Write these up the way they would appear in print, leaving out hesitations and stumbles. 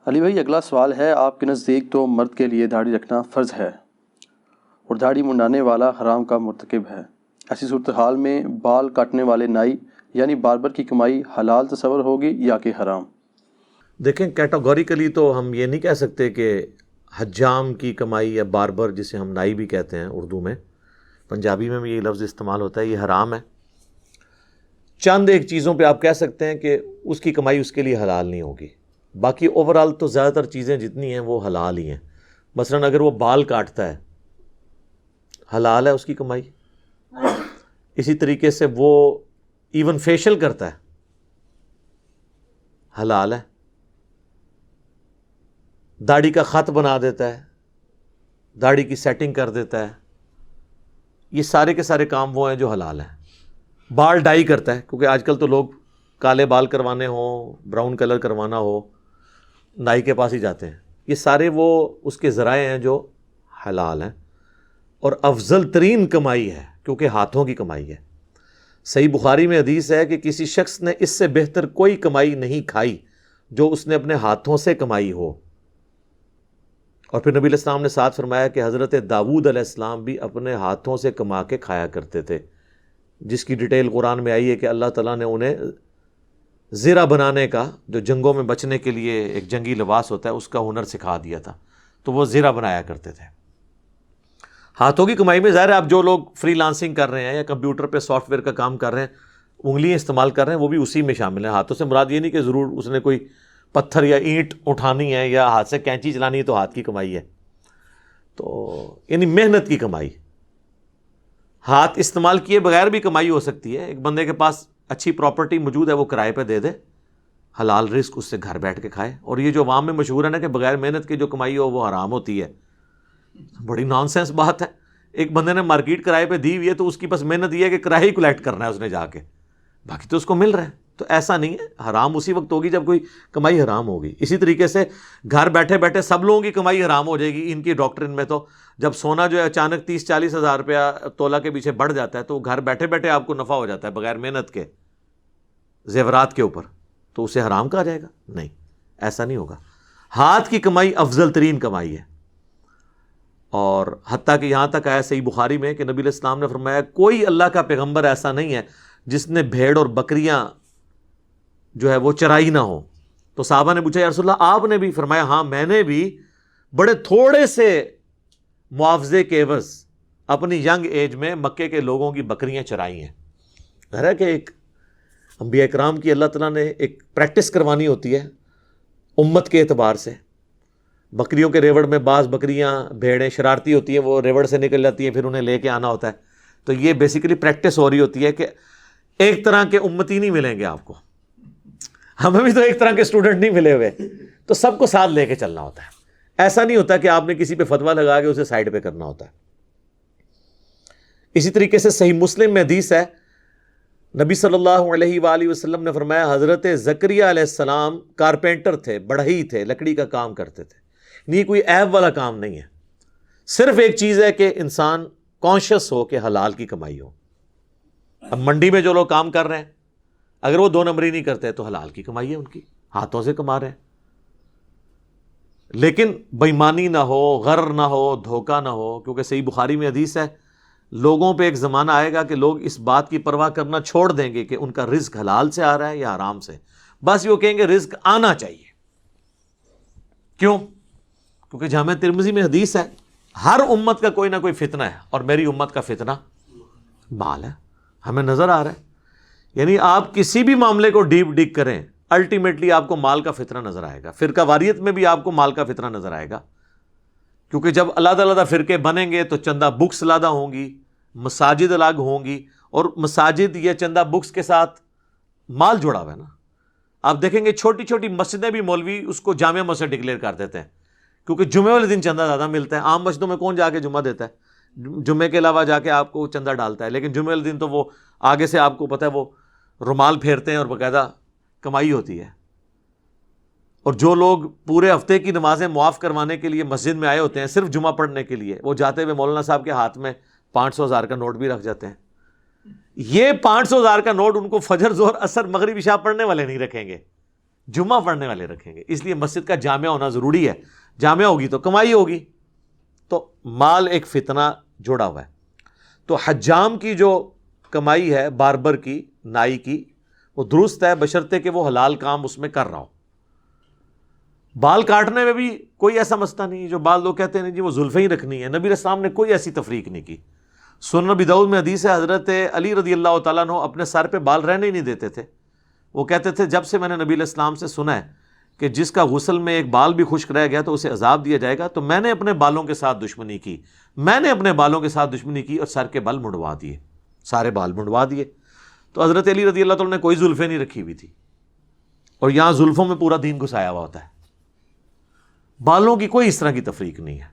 علی بھائی، اگلا سوال ہے، آپ کے نزدیک تو مرد کے لیے داڑھی رکھنا فرض ہے اور داڑھی منڈانے والا حرام کا مرتکب ہے۔ ایسی صورتحال میں بال کاٹنے والے نائی یعنی باربر کی کمائی حلال تصور ہوگی یا کہ حرام؟ دیکھیں، کیٹاگوریکلی تو ہم یہ نہیں کہہ سکتے کہ حجام کی کمائی یا باربر، جسے ہم نائی بھی کہتے ہیں اردو میں، پنجابی میں بھی یہ لفظ استعمال ہوتا ہے، یہ حرام ہے۔ چند ایک چیزوں پہ آپ کہہ سکتے ہیں کہ اس کی کمائی اس کے لیے حلال نہیں ہوگی، باقی اوورال تو زیادہ تر چیزیں جتنی ہیں وہ حلال ہی ہیں۔ مثلا اگر وہ بال کاٹتا ہے، حلال ہے اس کی کمائی۔ اسی طریقے سے وہ ایون فیشل کرتا ہے، حلال ہے۔ داڑھی کا خط بنا دیتا ہے، داڑھی کی سیٹنگ کر دیتا ہے، یہ سارے کے سارے کام وہ ہیں جو حلال ہیں۔ بال ڈائی کرتا ہے، کیونکہ آج کل تو لوگ کالے بال کروانے ہوں، براؤن کلر کروانا ہو، نائی کے پاس ہی جاتے ہیں۔ یہ سارے وہ اس کے ذرائع ہیں جو حلال ہیں، اور افضل ترین کمائی ہے کیونکہ ہاتھوں کی کمائی ہے۔ صحیح بخاری میں حدیث ہے کہ کسی شخص نے اس سے بہتر کوئی کمائی نہیں کھائی جو اس نے اپنے ہاتھوں سے کمائی ہو۔ اور پھر نبی علیہ السلام نے ساتھ فرمایا کہ حضرت داؤد علیہ السلام بھی اپنے ہاتھوں سے کما کے کھایا کرتے تھے، جس کی ڈیٹیل قرآن میں آئی ہے کہ اللہ تعالیٰ نے انہیں زرہ بنانے کا، جو جنگوں میں بچنے کے لیے ایک جنگی لباس ہوتا ہے، اس کا ہنر سکھا دیا تھا، تو وہ زرہ بنایا کرتے تھے۔ ہاتھوں کی کمائی میں ظاہر ہے آپ جو لوگ فری لانسنگ کر رہے ہیں یا کمپیوٹر پہ سافٹ ویئر کا کام کر رہے ہیں، انگلیاں استعمال کر رہے ہیں، وہ بھی اسی میں شامل ہیں۔ ہاتھوں سے مراد یہ نہیں کہ ضرور اس نے کوئی پتھر یا اینٹ اٹھانی ہے یا ہاتھ سے کینچی چلانی ہے تو ہاتھ کی کمائی ہے، تو یعنی محنت کی کمائی۔ ہاتھ استعمال کیے بغیر بھی کمائی ہو سکتی ہے۔ ایک بندے کے پاس اچھی پراپرٹی موجود ہے، وہ کرائے پہ دے دے، حلال رزق اس سے گھر بیٹھ کے کھائے۔ اور یہ جو عوام میں مشہور ہے نا کہ بغیر محنت کی جو کمائی ہو وہ حرام ہوتی ہے، بڑی نان سینس بات ہے۔ ایک بندے نے مارکیٹ کرائے پہ دی ہوئی ہے تو اس کی بس محنت یہ ہے کہ کرایہ ہی کلیکٹ کرنا ہے اس نے جا کے، باقی تو اس کو مل رہا ہے۔ تو ایسا نہیں ہے، حرام اسی وقت ہوگی جب کوئی کمائی حرام ہوگی۔ اسی طریقے سے گھر بیٹھے بیٹھے سب لوگوں کی کمائی حرام ہو جائے گی۔ ان کی ڈاکٹرن میں تو جب سونا جو ہے اچانک 30-40 ہزار روپیہ تولہ کے پیچھے بڑھ جاتا ہے تو گھر بیٹھے بیٹھے آپ کو نفع ہو جاتا ہے بغیر محنت کے زیورات کے اوپر، تو اسے حرام کہا جائے گا؟ نہیں، ایسا نہیں ہوگا۔ ہاتھ کی کمائی افضل ترین کمائی ہے، اور حتیٰ کہ یہاں تک آیا صحیح بخاری میں کہ نبی علیہ السلام نے فرمایا کوئی اللہ کا پیغمبر ایسا نہیں ہے جس نے بھیڑ اور بکریاں جو ہے وہ چرائی نہ ہو۔ تو صحابہ نے پوچھا یا رسول اللہ آپ نے بھی؟ فرمایا ہاں میں نے بھی بڑے تھوڑے سے معاوضے کے عوض اپنی ینگ ایج میں مکے کے لوگوں کی بکریاں چرائی ہیں۔ ظاہر ہے کہ ایک انبیاء کرام کی اللہ تعالیٰ نے ایک پریکٹس کروانی ہوتی ہے امت کے اعتبار سے۔ بکریوں کے ریوڑ میں بعض بکریاں بھیڑیں شرارتی ہوتی ہیں، وہ ریوڑ سے نکل جاتی ہیں، پھر انہیں لے کے آنا ہوتا ہے۔ تو یہ بیسیکلی پریکٹس ہو رہی ہوتی ہے کہ ایک طرح کے امتی نہیں ملیں گے آپ کو، ہمیں بھی تو ایک طرح کے اسٹوڈنٹ نہیں ملے ہوئے، تو سب کو ساتھ لے کے چلنا ہوتا ہے۔ ایسا نہیں ہوتا کہ آپ نے کسی پہ فتویٰ لگا کے اسے سائڈ پہ کرنا ہوتا ہے۔ اسی طریقے سے صحیح مسلم میں حدیث ہے، نبی صلی اللہ علیہ وآلہ وسلم نے فرمایا حضرت زکریا علیہ السلام کارپینٹر تھے، بڑھئی تھے، لکڑی کا کام کرتے تھے۔ یہ کوئی عیب والا کام نہیں ہے، صرف ایک چیز ہے کہ انسان کانشیس ہو کہ حلال کی کمائی ہو۔ اب منڈی میں جو لوگ کام کر رہے ہیں اگر وہ 2 نمبری نہیں کرتے تو حلال کی کمائی ہے، ان کی ہاتھوں سے کما رہے ہیں، لیکن بےایمانی نہ ہو، غرر نہ ہو، دھوکہ نہ ہو، کیونکہ صحیح بخاری میں حدیث ہے لوگوں پہ ایک زمانہ آئے گا کہ لوگ اس بات کی پرواہ کرنا چھوڑ دیں گے کہ ان کا رزق حلال سے آ رہا ہے یا حرام سے، بس وہ کہیں گے رزق آنا چاہیے۔ کیوں؟ کیونکہ جامع ترمذی میں حدیث ہے ہر امت کا کوئی نہ کوئی فتنہ ہے، اور میری امت کا فتنہ مال ہے۔ ہمیں نظر آ رہا ہے، یعنی آپ کسی بھی معاملے کو ڈیپ ڈگ کریں الٹیمیٹلی آپ کو مال کا فتنہ نظر آئے گا۔ فرقہ واریت میں بھی آپ کو مال کا فتنہ نظر آئے گا، کیونکہ جب علیحدہ علیحدہ فرقے بنیں گے تو چندہ بکس علیحدہ ہوں گی، مساجد الگ ہوں گی، اور مساجد یا چندہ بکس کے ساتھ مال جڑا ہوا ہے نا۔ آپ دیکھیں گے چھوٹی چھوٹی مسجدیں بھی مولوی اس کو جامع مسجد ڈکلیئر کر دیتے ہیں، کیونکہ جمعے والے دن چندہ زیادہ ملتا ہے۔ عام مسجدوں میں کون جا کے جمعہ دیتا ہے؟ جمعے کے علاوہ جا کے آپ کو چندہ ڈالتا ہے، لیکن جمعے والے دن تو وہ آگے سے آپ کو پتہ ہے وہ رومال پھیرتے ہیں اور باقاعدہ کمائی ہوتی ہے۔ اور جو لوگ پورے ہفتے کی نمازیں معاف کروانے کے لیے مسجد میں آئے ہوتے ہیں صرف جمعہ پڑھنے کے لیے، وہ جاتے ہوئے مولانا صاحب کے ہاتھ میں 500,000 کا نوٹ بھی رکھ جاتے ہیں۔ یہ 500,000 کا نوٹ ان کو فجر ظہر عصر مغرب عشاء پڑھنے والے نہیں رکھیں گے، جمعہ پڑھنے والے رکھیں گے، اس لیے مسجد کا جامع ہونا ضروری ہے، جامع ہوگی تو کمائی ہوگی، تو مال ایک فتنہ جوڑا ہوا ہے۔ تو حجام کی جو کمائی ہے، باربر کی، نائی کی، وہ درست ہے بشرطے کہ وہ حلال کام اس میں کر رہا ہو۔ بال کاٹنے میں بھی کوئی ایسا مسئلہ نہیں ہے، جو بال لوگ کہتے ہیں جی وہ زلفیں ہی رکھنی ہے، نبی علیہ السلام نے کوئی ایسی تفریق نہیں کی۔ سنن ابی داؤد میں حدیث ہے، حضرت علی رضی اللہ تعالیٰ عنہ اپنے سر پہ بال رہنے ہی نہیں دیتے تھے۔ وہ کہتے تھے جب سے میں نے نبی علیہ السلام سے سنا ہے کہ جس کا غسل میں ایک بال بھی خشک رہ گیا تو اسے عذاب دیا جائے گا، تو میں نے اپنے بالوں کے ساتھ دشمنی کی، میں نے اپنے بالوں کے ساتھ دشمنی کی اور سر کے بال منڈوا دیے، سارے بال منڈوا دیے۔ تو حضرت علی رضی اللہ تعالیٰ نے کوئی زلفیں نہیں رکھی ہوئی تھی، اور یہاں زلفوں میں پورا دین گھسایا ہوا ہوتا ہے۔ بالوں کی کوئی اس طرح کی تفریق نہیں ہے،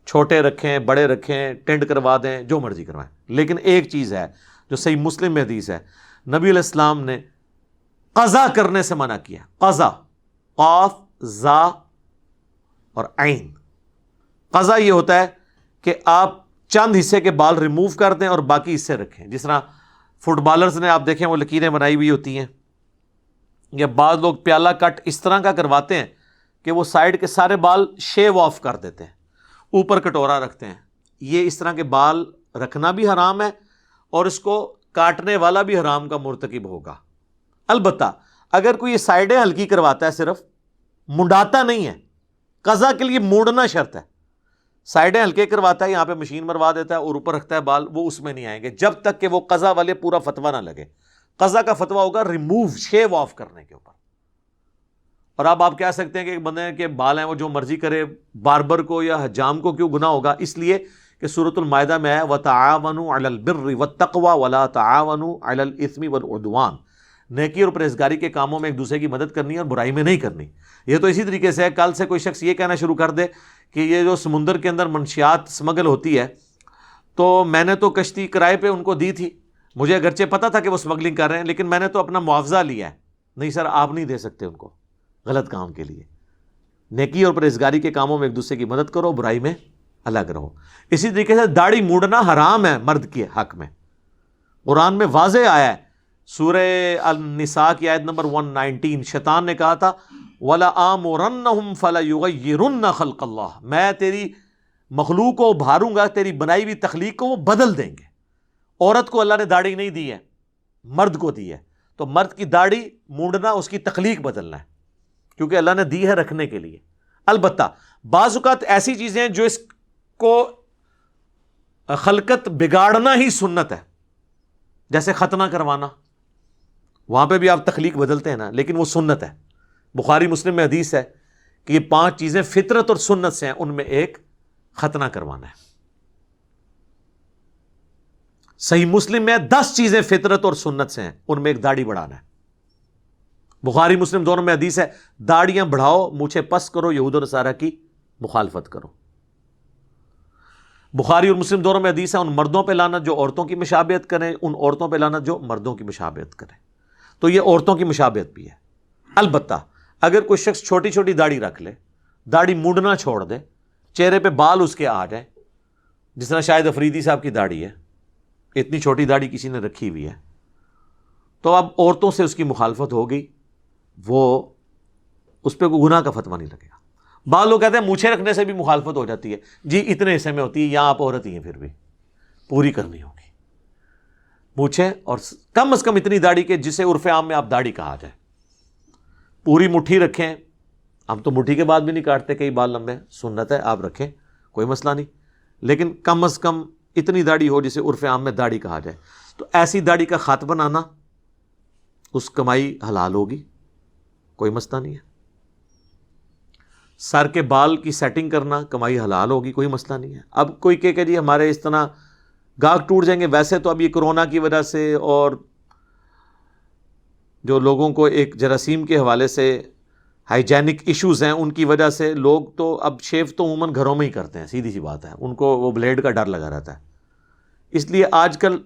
چھوٹے رکھیں، بڑے رکھیں، ٹینڈ کروا دیں، جو مرضی کروائیں۔ لیکن ایک چیز ہے جو صحیح مسلم میں حدیث ہے، نبی علیہ السلام نے قضا کرنے سے منع کیا۔ قضا، قاف، زا اور عین۔ قضا یہ ہوتا ہے کہ آپ چند حصے کے بال ریموو کر دیں اور باقی حصے رکھیں، جس طرح فٹ بالرز نے آپ دیکھیں وہ لکیریں بنائی ہوئی ہوتی ہیں، یا بعض لوگ پیالہ کٹ اس طرح کا کرواتے ہیں کہ وہ سائڈ کے سارے بال شیو آف کر دیتے ہیں، اوپر کٹورا رکھتے ہیں۔ یہ اس طرح کے بال رکھنا بھی حرام ہے اور اس کو کاٹنے والا بھی حرام کا مرتکب ہوگا۔ البتہ اگر کوئی یہ سائڈیں ہلکی کرواتا ہے، صرف منڈاتا نہیں ہے، قضا کے لیے موڑنا شرط ہے، سائڈیں ہلکے کرواتا ہے، یہاں پہ مشین مروا دیتا ہے اور اوپر رکھتا ہے بال، وہ اس میں نہیں آئیں گے جب تک کہ وہ قضا والے پورا فتویٰ نہ لگے۔ قضا کا فتویٰ ہوگا ریموو، شیو آف کرنے کے اوپر۔ اور اب آپ کہہ سکتے ہیں کہ ایک بندے کے بال ہیں وہ جو مرضی کرے، باربر کو یا حجام کو کیوں گناہ ہوگا؟ اس لیے کہ سورۃ المائدہ میں ہے وَتَعَاوَنُوا عَلَى الْبِرِّ وَالتَّقْوَى وَلَا تَعَاوَنُوا عَلَى الْإِثْمِ وَالْعُدْوَانِ۔ نیکی اور پرہیزگاری کے کاموں میں ایک دوسرے کی مدد کرنی ہے اور برائی میں نہیں کرنی۔ یہ تو اسی طریقے سے ہے، کل سے کوئی شخص یہ کہنا شروع کر دے کہ یہ جو سمندر کے اندر منشیات سمگل ہوتی ہے تو میں نے تو کشتی کرائے پہ ان کو دی تھی، مجھے اگرچہ پتہ تھا کہ وہ سمگلنگ کر رہے ہیں لیکن میں نے تو اپنا معاوضہ لیا ہے۔ نہیں سر، آپ نہیں دے سکتے ان کو غلط کام کے لیے۔ نیکی اور پرہیزگاری کے کاموں میں ایک دوسرے کی مدد کرو، برائی میں الگ رہو۔ اسی طریقے سے داڑھی موڑنا حرام ہے مرد کے حق میں، قرآن میں واضح آیا ہے، سورہ النساء کی آیت نمبر 119۔ شیطان نے کہا تھا وَلَآمُرَنَّهُمْ فَلَيُغَيِّرُنَّ خَلْقَ اللَّهِ، میں تیری مخلوق کو ابھاروں گا، تیری بنائی ہوئی تخلیق کو وہ بدل دیں گے۔ عورت کو اللہ نے داڑھی نہیں دی ہے، مرد کو دی ہے، تو مرد کی داڑھی مونڈنا اس کی تخلیق بدلنا ہے، کیونکہ اللہ نے دی ہے رکھنے کے لیے۔ البتہ بعض اوقات ایسی چیزیں ہیں جو اس کو خلقت بگاڑنا ہی سنت ہے، جیسے ختنہ کروانا، وہاں پہ بھی آپ تخلیق بدلتے ہیں نا، لیکن وہ سنت ہے۔ بخاری مسلم میں حدیث ہے کہ یہ 5 چیزیں فطرت اور سنت سے ہیں، ان میں ایک ختنہ کروانا ہے۔ صحیح مسلم میں 10 چیزیں فطرت اور سنت سے ہیں، ان میں ایک داڑھی بڑھانا ہے۔ بخاری مسلم دونوں میں حدیث ہے داڑیاں بڑھاؤ، مونچھیں پس کرو، یہود و نصارہ کی مخالفت کرو۔ بخاری اور مسلم دونوں میں حدیث ہے ان مردوں پہ لعنت جو عورتوں کی مشابہت کریں، ان عورتوں پہ لعنت جو مردوں کی مشابہت کریں۔ تو یہ عورتوں کی مشابہت بھی ہے۔ البتہ اگر کوئی شخص چھوٹی چھوٹی داڑھی رکھ لے، داڑھی مونڈنا چھوڑ دے، چہرے پہ بال اس کے آ جائیں، جس طرح شاہد افریدی صاحب کی داڑھی ہے، اتنی چھوٹی داڑھی کسی نے رکھی ہوئی ہے، تو اب عورتوں سے اس کی مخالفت ہو گئی، وہ اس پہ کوئی گناہ کا فتویٰ نہیں لگے گا۔ بعض لوگ کہتے ہیں مونچھیں رکھنے سے بھی مخالفت ہو جاتی ہے، جی اتنے حصے میں ہوتی ہے، یہاں آپ عورت ہی ہیں، پھر بھی پوری کرنی ہوگی مونچھیں، اور کم از کم اتنی داڑھی کہ جسے عرف عام میں آپ داڑھی کہا جائے۔ پوری مٹھی رکھیں، ہم تو مٹھی کے بعد بھی نہیں کاٹتے، کئی بال لمبے، سنت ہے آپ رکھیں، کوئی مسئلہ نہیں، لیکن کم از کم اتنی داڑھی ہو جسے عرف عام میں داڑھی کہا جائے۔ تو ایسی داڑھی کا خط بنانا، اس کمائی حلال ہوگی، کوئی مسئلہ نہیں ہے۔ سر کے بال کی سیٹنگ کرنا، کمائی حلال ہوگی، کوئی مسئلہ نہیں ہے۔ اب کوئی کہ جی ہمارے اس طرح گاہک ٹوٹ جائیں گے، ویسے تو اب یہ کرونا کی وجہ سے اور جو لوگوں کو ایک جراثیم کے حوالے سے ہائیجینک ایشوز ہیں، ان کی وجہ سے لوگ تو اب شیو تو عموماً گھروں میں ہی کرتے ہیں، سیدھی سی بات ہے، ان کو وہ بلیڈ کا ڈر لگا رہتا ہے۔ اس لیے آج کل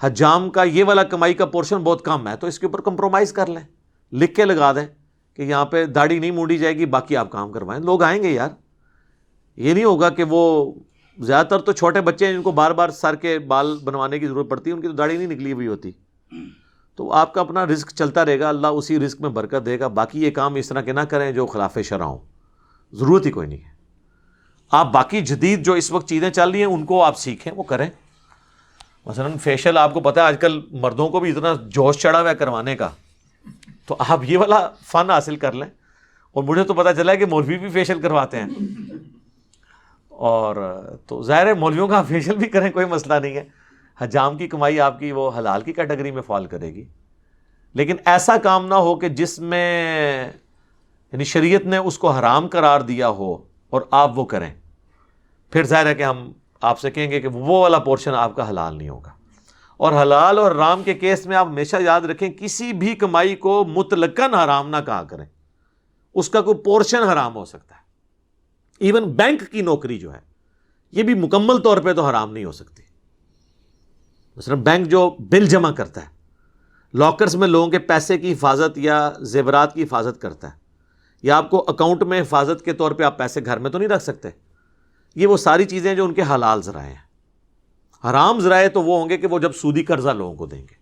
حجام کا یہ والا کمائی کا پورشن بہت کم ہے، تو اس کے اوپر کمپرومائز کر لیں، لکھ کے لگا دیں کہ یہاں پہ داڑھی نہیں مونڈی جائے گی، باقی آپ کام کروائیں، لوگ آئیں گے یار۔ یہ نہیں ہوگا کہ وہ زیادہ تر تو چھوٹے بچے ہیں جن کو بار بار سر کے بال بنوانے کی ضرورت پڑتی ہے، ان کی تو داڑھی نہیں نکلی ہوئی ہوتی، تو آپ کا اپنا رزق چلتا رہے گا, اللہ اسی رزق میں برکت دے گا. باقی یہ کام اس طرح کے نہ کریں جو خلاف شرع ہوں, ضرورت ہی کوئی نہیں ہے. آپ باقی جدید جو اس وقت چیزیں چل رہی ہیں ان کو آپ سیکھیں, وہ کریں. مثلا فیشل آپ کو پتہ ہے آج کل مردوں کو بھی اتنا جوش چڑھا ہوا ہے کروانے کا, تو آپ یہ والا فن حاصل کر لیں. اور مجھے تو پتہ چلا ہے کہ مولوی بھی فیشل کرواتے ہیں, اور تو ظاہر ہے مولویوں کا فیشل بھی کریں, کوئی مسئلہ نہیں ہے. حجام کی کمائی آپ کی وہ حلال کی کیٹیگری میں فال کرے گی, لیکن ایسا کام نہ ہو کہ جس میں یعنی شریعت نے اس کو حرام قرار دیا ہو اور آپ وہ کریں. پھر ظاہر ہے کہ ہم آپ سے کہیں گے کہ وہ والا پورشن آپ کا حلال نہیں ہوگا. اور حلال اور حرام کے کیس میں آپ ہمیشہ یاد رکھیں, کسی بھی کمائی کو مطلقاً حرام نہ کہا کریں, اس کا کوئی پورشن حرام ہو سکتا ہے. ایون بینک کی نوکری جو ہے یہ بھی مکمل طور پہ تو حرام نہیں ہو سکتی. مثلا بینک جو بل جمع کرتا ہے, لاکرز میں لوگوں کے پیسے کی حفاظت یا زیورات کی حفاظت کرتا ہے, یا آپ کو اکاؤنٹ میں حفاظت کے طور پہ آپ پیسے گھر میں تو نہیں رکھ سکتے. یہ وہ ساری چیزیں جو ان کے حلال ذرائع ہیں. حرام ذرائع تو وہ ہوں گے کہ وہ جب سودی قرضہ لوگوں کو دیں گے,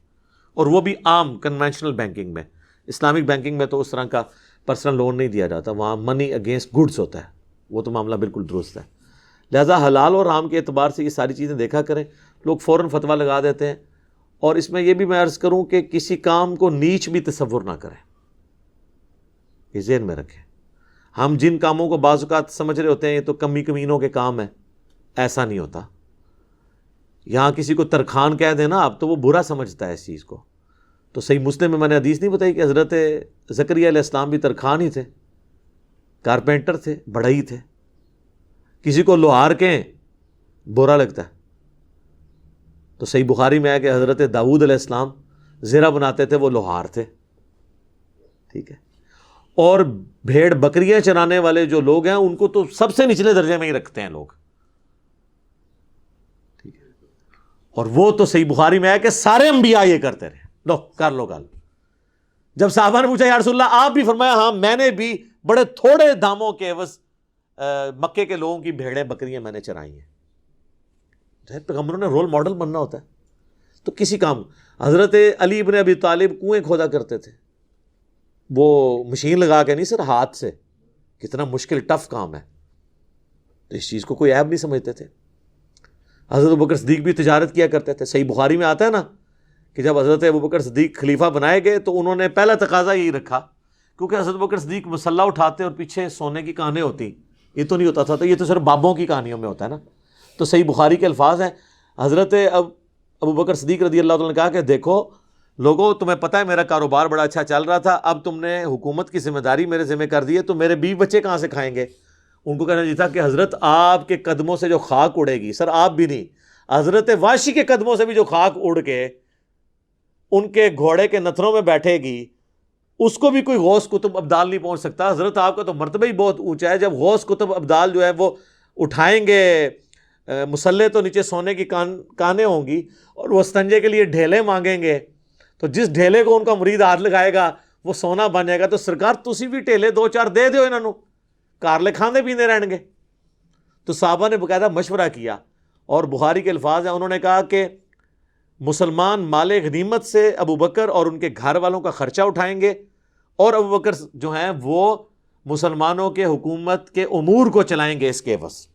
اور وہ بھی عام کنونشنل بینکنگ میں. اسلامک بینکنگ میں تو اس طرح کا پرسنل لون نہیں دیا جاتا, وہاں منی اگینسٹ گڈس ہوتا ہے, وہ تو معاملہ بالکل درست ہے. لہذا حلال اور حرام کے اعتبار سے یہ ساری چیزیں دیکھا کریں. لوگ فوراً فتویٰ لگا دیتے ہیں, اور اس میں یہ بھی میں عرض کروں کہ کسی کام کو نیچ بھی تصور نہ کریں, یہ ذہن میں رکھیں. ہم جن کاموں کو بعض اوقات سمجھ رہے ہوتے ہیں یہ تو کمی کمینوں کے کام ہیں, ایسا نہیں ہوتا. یہاں کسی کو ترخان کہہ دینا آپ تو وہ برا سمجھتا ہے اس چیز کو. تو صحیح مسلم میں نے حدیث نہیں بتائی کہ حضرت زکریا علیہ السلام بھی ترخان ہی تھے, کارپینٹر تھے, بڑھئی تھے. کسی کو لوہار کہیں برا لگتا ہے. تو صحیح بخاری میں ہے کہ حضرت داؤد علیہ السلام زیرہ بناتے تھے, وہ لوہار تھے. ٹھیک ہے. اور بھیڑ بکریاں چرانے والے جو لوگ ہیں ان کو تو سب سے نچلے درجے میں ہی رکھتے ہیں لوگ. ٹھیک ہے. اور وہ تو صحیح بخاری میں ہے کہ سارے انبیاء یہ کرتے رہے. لو کر لو گل. جب صحابہ نے پوچھا یا رسول اللہ آپ بھی, فرمایا ہاں میں نے بھی بڑے تھوڑے داموں کے عوض مکے کے لوگوں کی بھیڑیں بکریاں میں نے چرائی ہیں. پیغمبروں نے رول ماڈل بننا ہوتا ہے. تو کسی کام, حضرت علی ابن ابی طالب کنویں کھودا کرتے تھے, وہ مشین لگا کے نہیں سر, ہاتھ سے. کتنا مشکل ٹف کام ہے, تو اس چیز کو کوئی عیب نہیں سمجھتے تھے. حضرت ابوبکر صدیق بھی تجارت کیا کرتے تھے. صحیح بخاری میں آتا ہے نا کہ جب حضرت ابوبکر صدیق خلیفہ بنائے گئے تو انہوں نے پہلا تقاضا یہی رکھا, کیونکہ حضرت ابوبکر صدیق مسلح اٹھاتے اور پیچھے سونے کی کانیں ہوتی, یہ تو نہیں ہوتا تھا. تو یہ تو صرف بابوں کی کہانیوں میں ہوتا ہے نا. تو صحیح بخاری کے الفاظ ہیں, حضرت ابوبکر صدیق رضی اللہ عنہ نے کہا کہ دیکھو لوگوں, تمہیں پتہ ہے میرا کاروبار بڑا اچھا چل رہا تھا, اب تم نے حکومت کی ذمہ داری میرے ذمہ کر دی ہے, تو میرے بیوی بچے کہاں سے کھائیں گے. ان کو کہنا یہ تھا کہ حضرت آپ کے قدموں سے جو خاک اڑے گی, سر آپ بھی نہیں, حضرت واشی کے قدموں سے بھی جو خاک اڑ کے ان کے گھوڑے کے نتھروں میں بیٹھے گی, اس کو بھی کوئی غوث قطب ابدال نہیں پہنچ سکتا. حضرت آپ کا تو مرتبہ ہی بہت اونچا ہے. جب غوث قطب ابدال جو ہے وہ اٹھائیں گے مسلح تو نیچے سونے کی کانیں ہوں گی, اور وہ استنجے کے لیے ڈھیلے مانگیں گے, تو جس ڈھیلے کو ان کا مرید ہاتھ لگائے گا وہ سونا بن جائے گا. تو سرکار تسی بھی ڈھیلے 2-4 دے دیو انہوں, کارلے کھاندے پیندے رہن گے. تو صحابہ نے باقاعدہ مشورہ کیا, اور بخاری کے الفاظ ہیں, انہوں نے کہا کہ مسلمان مال غنیمت سے ابوبکر اور ان کے گھر والوں کا خرچہ اٹھائیں گے, اور ابوبکر جو ہیں وہ مسلمانوں کے حکومت کے امور کو چلائیں گے اس کے عوض.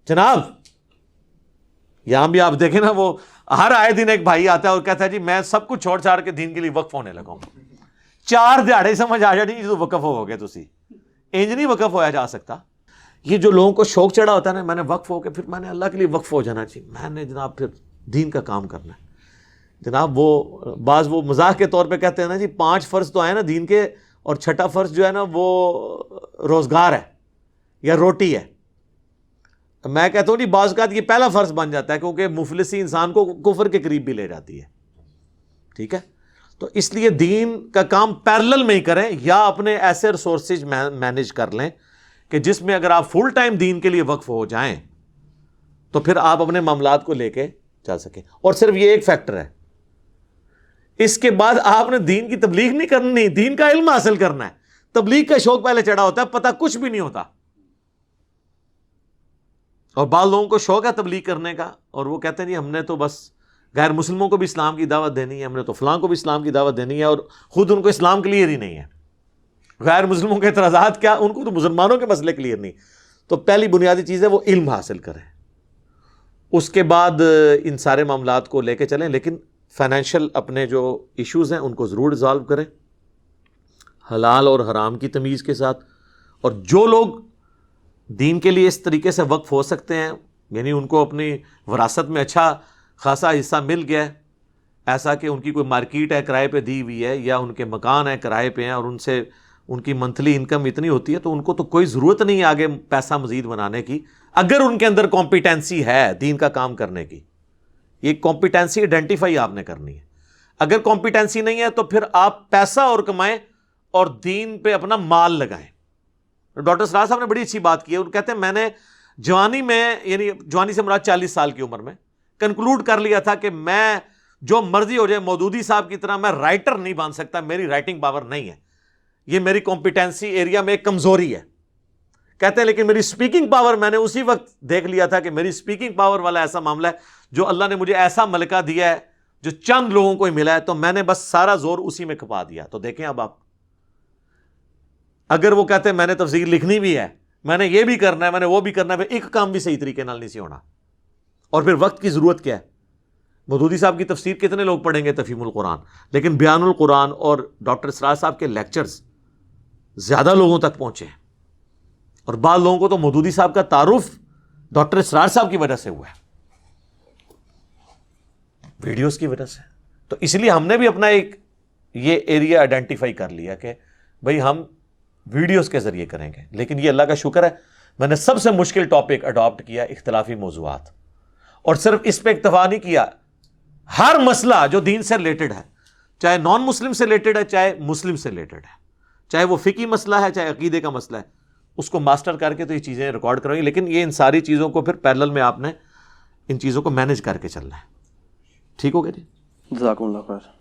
جناب یہاں بھی آپ دیکھیں نا, وہ ہر آئے دن ایک بھائی آتا ہے اور کہتا ہے جی میں سب کچھ چھوڑ چھاڑ کے دین کے لیے وقف ہونے لگا ہوں. 4 دہاڑے سمجھ آ جائے تو وقف ہو گئے, تسی انج نہیں وقف ہویا جا سکتا. یہ جو لوگوں کو شوق چڑھا ہوتا ہے نا, میں نے وقف ہو کے پھر میں نے اللہ کے لیے وقف ہو جانا چاہیے, میں نے جناب پھر دین کا کام کرنا ہے. جناب وہ بعض وہ مزاح کے طور پہ کہتے ہیں نا جی 5 فرض تو آئے نا دین کے, اور 6واں فرض جو ہے نا وہ روزگار ہے یا روٹی ہے. میں کہتا ہوں جی بعض اوقات یہ پہلا فرض بن جاتا ہے, کیونکہ مفلسی انسان کو کفر کے قریب بھی لے جاتی ہے. ٹھیک ہے. تو اس لیے دین کا کام پیرلل میں ہی کریں, یا اپنے ایسے ریسورسز مینیج کر لیں کہ جس میں اگر آپ فل ٹائم دین کے لیے وقف ہو جائیں تو پھر آپ اپنے معاملات کو لے کے چل سکیں. اور صرف یہ ایک فیکٹر ہے, اس کے بعد آپ نے دین کی تبلیغ نہیں کرنی, دین کا علم حاصل کرنا ہے. تبلیغ کا شوق پہلے چڑھا ہوتا ہے, پتہ کچھ بھی نہیں ہوتا. اور بعض لوگوں کو شوق ہے تبلیغ کرنے کا, اور وہ کہتے ہیں جی ہم نے تو بس غیر مسلموں کو بھی اسلام کی دعوت دینی ہے، ہم نے تو فلاں کو بھی اسلام کی دعوت دینی ہے، اور خود ان کو اسلام کلیئر ہی نہیں ہے. غیر مسلموں کے اعتراضات کیا، ان کو تو مسلمانوں کے مسئلے کلیئر نہیں. تو پہلی بنیادی چیز ہے وہ علم حاصل کریں، اس کے بعد ان سارے معاملات کو لے کے چلیں. لیکن فائنینشیل اپنے جو ایشوز ہیں ان کو ضرور ریزالو کریں حلال اور حرام کی تمیز کے ساتھ. اور جو لوگ دین کے لیے اس طریقے سے وقف ہو سکتے ہیں، یعنی ان کو اپنی وراثت میں اچھا خاصا حصہ مل گیا ہے، ایسا کہ ان کی کوئی مارکیٹ ہے کرائے پہ دی ہوئی ہے، یا ان کے مکان ہیں کرائے پہ ہیں، اور ان سے ان کی منتھلی انکم اتنی ہوتی ہے، تو ان کو تو کوئی ضرورت نہیں آگے پیسہ مزید بنانے کی، اگر ان کے اندر کمپیٹنسی ہے دین کا کام کرنے کی. یہ کمپیٹنسی آئیڈینٹیفائی آپ نے کرنی ہے. اگر کمپیٹنسی نہیں ہے تو پھر آپ پیسہ اور کمائیں اور دین پہ اپنا مال لگائیں. ڈاکٹر سراج صاحب نے بڑی اچھی بات کی ہے. وہ کہتے ہیں میں نے جوانی میں، یعنی جوانی سے مراد 40 سال کی عمر میں کنکلوڈ کر لیا تھا کہ میں جو مرضی ہو جائے مودودی صاحب کی طرح میں رائٹر نہیں بن سکتا، میری رائٹنگ پاور نہیں ہے، یہ میری کمپیٹنسی ایریا میں ایک کمزوری ہے. کہتے ہیں لیکن میری سپیکنگ پاور، میں نے اسی وقت دیکھ لیا تھا کہ میری سپیکنگ پاور والا ایسا معاملہ ہے جو اللہ نے مجھے ایسا ملکہ دیا ہے جو چند لوگوں کو ہی ملا ہے، تو میں نے بس سارا زور اسی میں کھپا دیا. تو دیکھیں اب آپ، اگر وہ کہتے ہیں میں نے تفسیر لکھنی بھی ہے، میں نے یہ بھی کرنا ہے، میں نے وہ بھی کرنا ہے، پھر ایک کام بھی صحیح طریقے نال نہیں سی ہونا. اور پھر وقت کی ضرورت کیا ہے؟ مودودی صاحب کی تفسیر کتنے لوگ پڑھیں گے تفہیم القرآن، لیکن بیان القرآن اور ڈاکٹر سراج صاحب کے لیکچرز زیادہ لوگوں تک پہنچے. اور بعض لوگوں کو تو مودودی صاحب کا تعارف ڈاکٹر سراج صاحب کی وجہ سے ہوا ہے، ویڈیوز کی وجہ سے. تو اس لیے ہم نے بھی اپنا ایک یہ ایریا آئیڈینٹیفائی کر لیا کہ بھئی ہم ویڈیوز کے ذریعے کریں گے. لیکن یہ اللہ کا شکر ہے میں نے سب سے مشکل ٹاپک اڈاپٹ کیا، اختلافی موضوعات. اور صرف اس پہ اکتفا نہیں کیا، ہر مسئلہ جو دین سے ریلیٹڈ ہے، چاہے نان مسلم سے ریلیٹڈ ہے چاہے مسلم سے ریلیٹڈ ہے، چاہے وہ فقہی مسئلہ ہے چاہے عقیدے کا مسئلہ ہے، اس کو ماسٹر کر کے تو یہ چیزیں ریکارڈ کریں گے. لیکن یہ ان ساری چیزوں کو پھر پیرلل میں آپ نے ان چیزوں کو مینیج کر کے چلنا ہے. ٹھیک ہو گیا جی؟ جزاکم اللہ خیر.